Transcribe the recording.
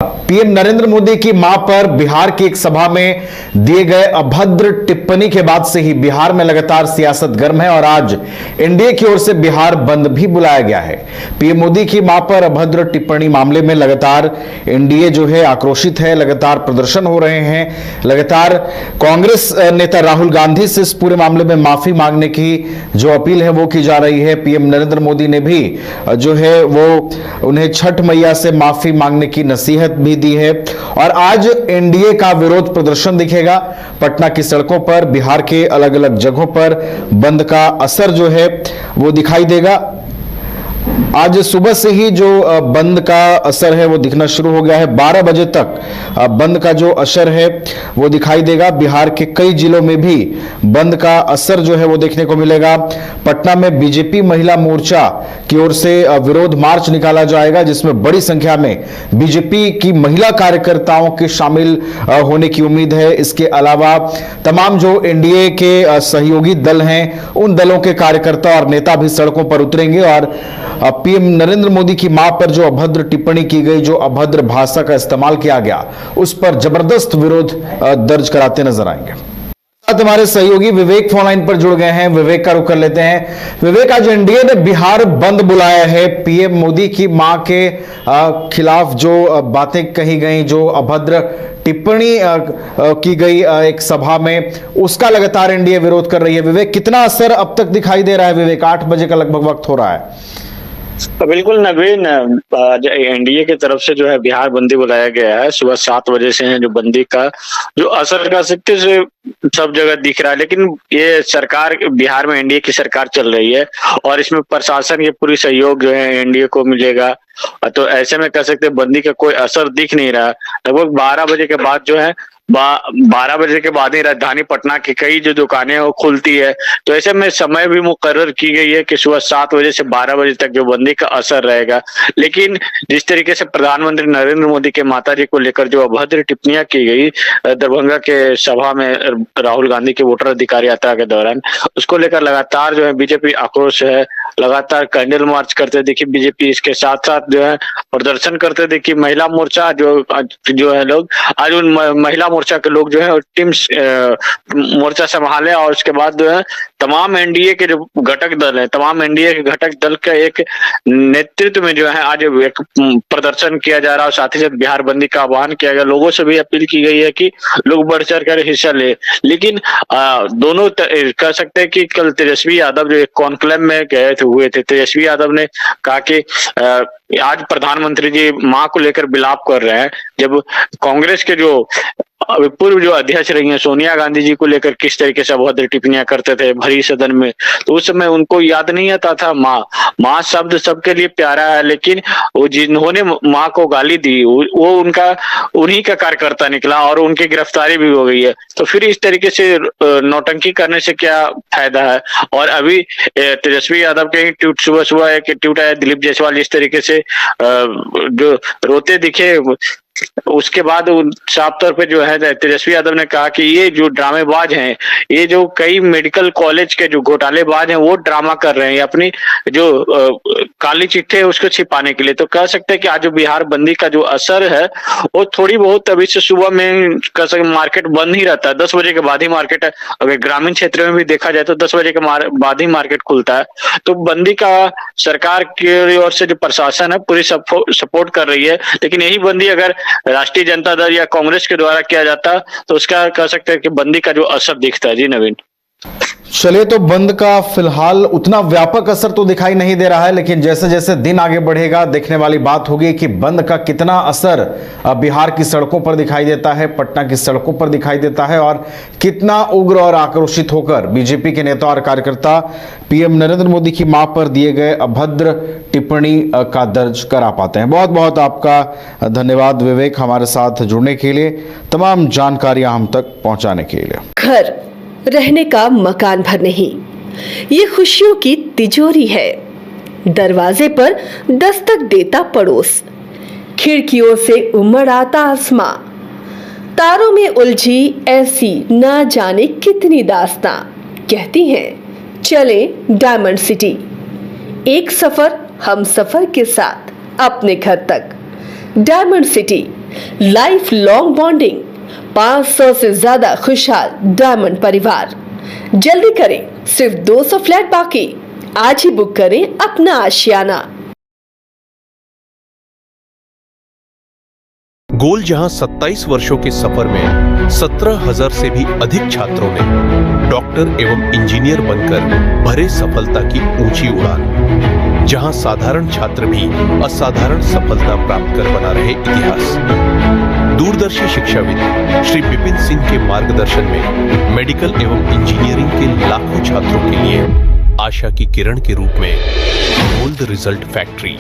PM Narendra Modi की मां पर बिहार की एक सभा में दिए गए अभद्र टिप्पणी के बाद से ही बिहार में लगातार सियासत गर्म है और आज एनडीए की ओर से बिहार बंद भी बुलाया गया है। पीएम मोदी की मां पर अभद्र टिप्पणी मामले में लगातार एनडीए जो है आक्रोशित है, लगातार प्रदर्शन हो रहे हैं, लगातार कांग्रेस नेता राहुल गांधी से इस पूरे मामले में माफी मांगने की जो अपील है वो की जा रही है। पीएम नरेंद्र मोदी ने भी जो है वो उन्हें छठ मैया से माफी मांगने की नसीहत भी दी है और आज एनडीए का विरोध प्रदर्शन दिखेगा। पटना की सड़कों पर, बिहार के अलग अलग जगहों पर बंद का असर जो है वो दिखाई देगा। आज सुबह से ही जो बंद का असर है वो दिखना शुरू हो गया है। 12 बजे तक बंद का जो असर है वो दिखाई देगा। बिहार के कई जिलों में भी बंद का असर जो है वो देखने को मिलेगा। पटना में बीजेपी महिला मोर्चा की ओर से विरोध मार्च निकाला जाएगा, जिसमें बड़ी संख्या में बीजेपी की महिला कार्यकर्ताओं के शामिल होने की उम्मीद है। इसके अलावा तमाम जो एनडीए के सहयोगी दल हैं उन दलों के कार्यकर्ता और नेता भी सड़कों पर उतरेंगे और पीएम नरेंद्र मोदी की मां पर जो अभद्र टिप्पणी की गई, जो अभद्र भाषा का इस्तेमाल किया गया, उस पर जबरदस्त विरोध दर्ज कराते नजर आएंगे। हमारे सहयोगी विवेक फोन लाइन पर जुड़ गए हैं। विवेक का रुख कर लेते हैं। विवेक, आज एनडीए ने बिहार बंद बुलाया है। पीएम मोदी की मां के खिलाफ जो बातें कही गई, जो अभद्र टिप्पणी की गई एक सभा में, उसका लगातार एनडीए विरोध कर रही है। विवेक, कितना असर अब तक दिखाई दे रहा है? विवेक, 8 बजे का लगभग वक्त हो रहा है। तो बिल्कुल नवीन, एनडीए की तरफ से जो है बिहार बंदी बुलाया गया है। सुबह 7 बजे से है जो बंदी का जो असर का सिक्के से सब जगह दिख रहा है। लेकिन ये सरकार, बिहार में एनडीए की सरकार चल रही है और इसमें प्रशासन के पूरी सहयोग जो है एनडीए को मिलेगा। तो ऐसे में कह सकते हैं बंदी का कोई असर दिख नहीं रहा। लगभग 12 बजे के बाद जो है 12 बजे के बाद ही राजधानी पटना की कई जो दुकानें हैं वो खुलती है। तो ऐसे में समय भी मुकर्रर की गई है कि सुबह 7 बजे से 12 बजे तक जो बंदी का असर रहेगा। लेकिन जिस तरीके से प्रधानमंत्री नरेंद्र मोदी के माताजी को लेकर जो अभद्र टिप्पणियां की गई दरभंगा के सभा में राहुल गांधी के वोटर अधिकार यात्रा के दौरान, उसको लेकर लगातार जो है बीजेपी आक्रोश है। लगातार कैंडल मार्च करते देखिए बीजेपी, इसके साथ साथ जो है प्रदर्शन करते देखिए महिला मोर्चा जो है लोग। आज उन महिला मोर्चा के लोग जो है टीम मोर्चा संभाले और उसके बाद जो है तमाम एनडीए के जो घटक दल है, तमाम एनडीए के घटक दल का एक नेतृत्व में जो है आज एक प्रदर्शन किया जा रहा है। साथ ही साथ बिहार बंदी का आह्वान किया गया। लोगों से भी अपील की गई है कि लोग बढ़ चढ़ कर हिस्सा ले। लेकिन दोनों कह सकते हैं कि कल तेजस्वी यादव जो एक कॉन्क्लेव में गए हुए थे, तेजस्वी यादव ने कहा कि आज प्रधानमंत्री जी मां को लेकर विलाप कर रहे हैं। जब कांग्रेस के जो पूर्व जो अध्यक्ष रही हैं सोनिया गांधी जी को लेकर किस तरीके से अभद्र टिप्पणियां करते थे भरी सदन में, तो उस समय उनको याद नहीं आता था माँ शब्द सबके लिए प्यारा है। लेकिन वो जिन्होंने माँ को गाली दी वो उन्हीं का कार्यकर्ता निकला और उनकी गिरफ्तारी भी हो गई है। तो फिर इस तरीके से नौटंकी करने से क्या फायदा है। और अभी तेजस्वी यादव के ट्वीट, सुबह एक ट्वीट आया, दिलीप जायसवाल इस तरीके से जो रोते दिखे। उसके बाद साफ तौर पे जो है तेजस्वी यादव ने कहा कि ये जो ड्रामेबाज हैं, ये जो कई मेडिकल कॉलेज के जो घोटालेबाज हैं वो ड्रामा कर रहे हैं अपनी जो काली चिट्ठी है उसको छिपाने के लिए। तो कह सकते हैं कि आज जो बिहार बंदी का जो असर है वो थोड़ी बहुत, अभी से सुबह में कह सकते मार्केट बंद ही रहता है। 10 बजे के बाद ही मार्केट, अगर ग्रामीण क्षेत्र में भी देखा जाए तो 10 बजे के बाद ही मार्केट खुलता है। तो बंदी का सरकार की ओर से जो प्रशासन है पूरी सपोर्ट कर रही है। लेकिन यही बंदी अगर राष्ट्रीय जनता दल या कांग्रेस के द्वारा किया जाता तो उसका कह सकते हैं कि बंदी का जो असर दिखता है। जी नवीन, चलिए, तो बंद का फिलहाल उतना व्यापक असर तो दिखाई नहीं दे रहा है, लेकिन जैसे जैसे दिन आगे बढ़ेगा देखने वाली बात होगी कि बंद का कितना असर बिहार की सड़कों पर दिखाई देता है, पटना की सड़कों पर दिखाई देता है और कितना उग्र और आक्रोशित होकर बीजेपी के नेता और कार्यकर्ता पीएम नरेंद्र मोदी की मां पर दिए गए अभद्र टिप्पणी का दर्ज करा पाते हैं। बहुत बहुत आपका धन्यवाद विवेक, हमारे साथ जुड़ने के लिए, तमाम जानकारियां हम तक पहुंचाने के लिए। घर रहने का मकान भर नहीं, ये खुशियों की तिजोरी है। दरवाजे पर दस्तक देता पड़ोस, खिड़कियों से उमड़ आता आसमां, तारों में उलझी ऐसी ना जाने कितनी दास्तां। कहती हैं चले डायमंड सिटी, एक सफर हम सफर के साथ अपने घर तक। Diamond city life long bonding, 500 से ज्यादा खुशहाल डायमंड परिवार। जल्दी करें, सिर्फ 200 फ्लैट बाकी। आज ही बुक करें अपना आशियाना। गोल जहां 27 वर्षों के सफर में 17,000 से भी अधिक छात्रों ने डॉक्टर एवं इंजीनियर बनकर भरे सफलता की ऊंची उड़ान, जहां साधारण छात्र भी असाधारण सफलता प्राप्त कर बना रहे इतिहास। दूरदर्शी शिक्षाविद श्री विपिन सिंह के मार्गदर्शन में मेडिकल एवं इंजीनियरिंग के लाखों छात्रों के लिए आशा की किरण के रूप में गोल्ड रिजल्ट फैक्ट्री।